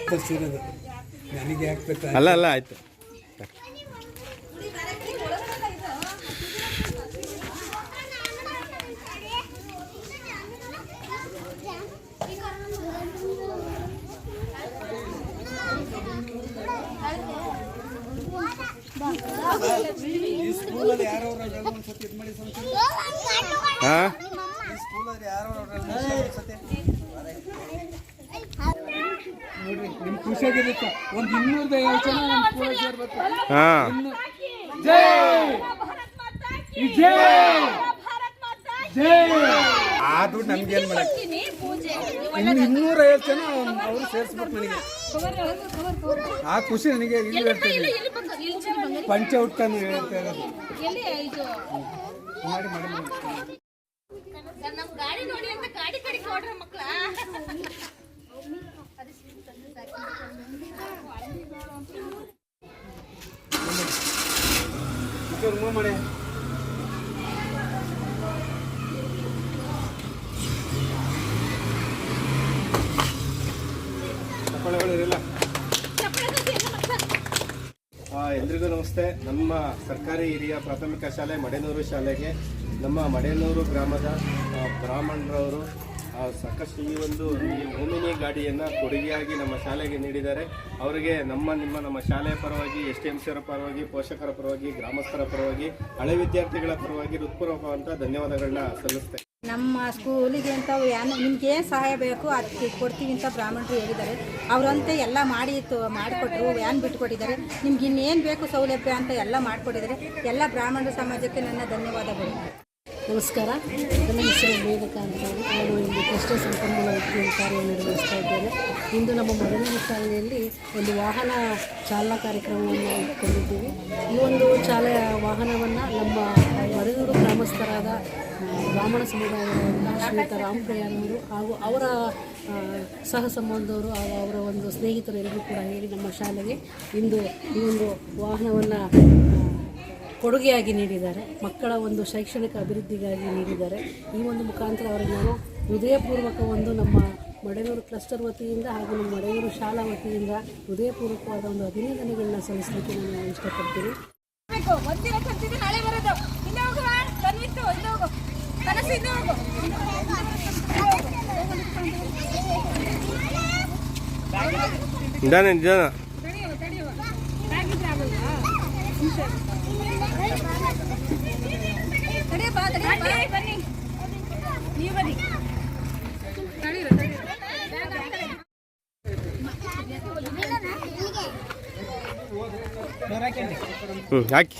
ತರಿಸಿರೋದು ನನಗೆ ಹಾಕ್ಬೇಕು. ಅಲ್ಲ ಅಲ್ಲ ಆಯ್ತು. ಈ ಸ್ಕೂಲಲ್ಲಿ ಯಾರೋ ಒಂದ್ಸತಿ ಇದು ಮಾಡಿ ಹಾಂ ಈ ಸ್ಕೂಲಲ್ಲಿ ಯಾರೋ ಒಂದ್ಸತಿ ನೋಡ್ರಿ ನಿಮ್ಗೆ ಖುಷಿಯಾಗಿರುತ್ತೆ. ಒಂದು 250 ಜನ ನಮ್ಮ ಸ್ಕೂಲಿಗೆ ಸೇರ್ಬೇಕು. ಹಾಂ ಜೈ ಜೈ ಜೈ. ಆದ್ರೂ ನಮ್ಗೇನು ಮಾಡಕ್ಕೆ 250 ಜನ ಅವರು ಸೇರಿಸ್ಬೇಕು ನನಗೆ. ಆ ಖುಷಿ ನನಗೆ ಇಲ್ಲಿ ಹೇಳ್ತೇನೆ. ಪಂಚ ಉಟ್ಕೊಂಡು ಹೇಳ್ತಾ ಇರೋದು ಮಾಡಿ ಮಾಡಿ ನಮ್ಮ ಗಾಡಿ ನೋಡಿ ಅಂತ ಗಾಡಿ ಕಡೆ ನೋಡ್ರ ಮಕ್ಕಳ ಮಾಡಿ ಎಲ್ರಿಗೂ ನಮಸ್ತೆ. ನಮ್ಮ ಸರ್ಕಾರಿ ಹಿರಿಯ ಪ್ರಾಥಮಿಕ ಶಾಲೆ ಮಡೇನೂರು ಶಾಲೆಗೆ ನಮ್ಮ ಮಡೇನೂರು ಗ್ರಾಮದ ಬ್ರಾಹ್ಮಣರವರು ಸಾಕಷ್ಟು ಈ ಓಮಿನಿ ಗಾಡಿಯನ್ನು ಕೊಡುಗೆಯಾಗಿ ನಮ್ಮ ಶಾಲೆಗೆ ನೀಡಿದ್ದಾರೆ. ಅವರಿಗೆ ನಮ್ಮ ಶಾಲೆಯ ಪರವಾಗಿ STMCಯವರ ಪರವಾಗಿ, ಪೋಷಕರ ಪರವಾಗಿ, ಗ್ರಾಮಸ್ಥರ ಪರವಾಗಿ, ಹಳೆ ವಿದ್ಯಾರ್ಥಿಗಳ ಪರವಾಗಿ ಹೃತ್ಪೂರ್ವಕವಂತ ಧನ್ಯವಾದಗಳನ್ನ ಸಲ್ಲಿಸ್ತೇನೆ. ನಮ್ಮ ಸ್ಕೂಲಿಗೆ ಅಂತ ನಿಮ್ಗೆ ಏನು ಸಹಾಯ ಬೇಕು ಅದಕ್ಕೆ ಕೊಡ್ತೀವಿ ಅಂತ ಬ್ರಾಹ್ಮಣರು ಹೇಳಿದ್ದಾರೆ. ಅವರಂತೆ ಎಲ್ಲ ಮಾಡಿಕೊಟ್ರು, ವ್ಯಾನ್ ಬಿಟ್ಟುಕೊಟ್ಟಿದ್ದಾರೆ. ನಿಮ್ಗೆ ಇನ್ನೇನು ಬೇಕು ಸೌಲಭ್ಯ ಅಂತ ಎಲ್ಲ ಮಾಡಿಕೊಟ್ಟಿದ್ದಾರೆ. ಎಲ್ಲ ಬ್ರಾಹ್ಮಣ ಸಮಾಜಕ್ಕೆ ನನ್ನ ಧನ್ಯವಾದಗಳು. ನಮಸ್ಕಾರ. ನನ್ನ ಹೆಸರು ವೇದಕ ಅಂತ ಹೇಳಿ ನಾನು ಇಲ್ಲಿ ಕೃಷ್ಣ ಸಂಪನ್ಮೂಲ ವ್ಯಕ್ತಿಯ ಕಾರ್ಯನಿರ್ವಹಿಸ್ತಾ ಇದ್ದೇನೆ. ಇಂದು ನಮ್ಮ ಮಡೇನೂರು ಶಾಲೆಯಲ್ಲಿ ಒಂದು ವಾಹನ ಚಾಲನಾ ಕಾರ್ಯಕ್ರಮವನ್ನು ಇಟ್ಕೊಂಡಿದ್ದೀವಿ. ಈ ಒಂದು ವಾಹನವನ್ನು ನಮ್ಮ ಮಡೇನೂರು ಗ್ರಾಮಸ್ಥರಾದ ಬ್ರಾಹ್ಮಣ ಸಮುದಾಯದ ಶ್ರೀಯುತ ರಾಮಪ್ರಿಯನವರು ಹಾಗೂ ಅವರ ಸಹ ಸಂಬಂಧವರು ಹಾಗೂ ಅವರ ಒಂದು ಸ್ನೇಹಿತರೆಲ್ಲರೂ ಕೂಡ ಹೇಳಿ ನಮ್ಮ ಶಾಲೆಗೆ ಇಂದು ಈ ಒಂದು ವಾಹನವನ್ನು ಕೊಡುಗೆಯಾಗಿ ನೀಡಿದ್ದಾರೆ. ಮಕ್ಕಳ ಒಂದು ಶೈಕ್ಷಣಿಕ ಅಭಿವೃದ್ಧಿಗಾಗಿ ನೀಡಿದ್ದಾರೆ. ಈ ಒಂದು ಮುಖಾಂತರ ಅವರಿಗೆ ನಾನು ಹೃದಯಪೂರ್ವಕ ನಮ್ಮ ಮಡೇನೂರು ಕ್ಲಸ್ಟರ್ ವತಿಯಿಂದ ಹಾಗೂ ನಮ್ಮ ಮಡೇನೂರು ಶಾಲಾ ವತಿಯಿಂದ ಹೃದಯಪೂರ್ವಕವಾದ ಒಂದು ಅಭಿನಂದನೆಗಳನ್ನ ಸಲ್ಲಿಸಲಿಕ್ಕೆ ನಾನು ಇಷ್ಟಪಡ್ತೀನಿ. ಹಾಕಿ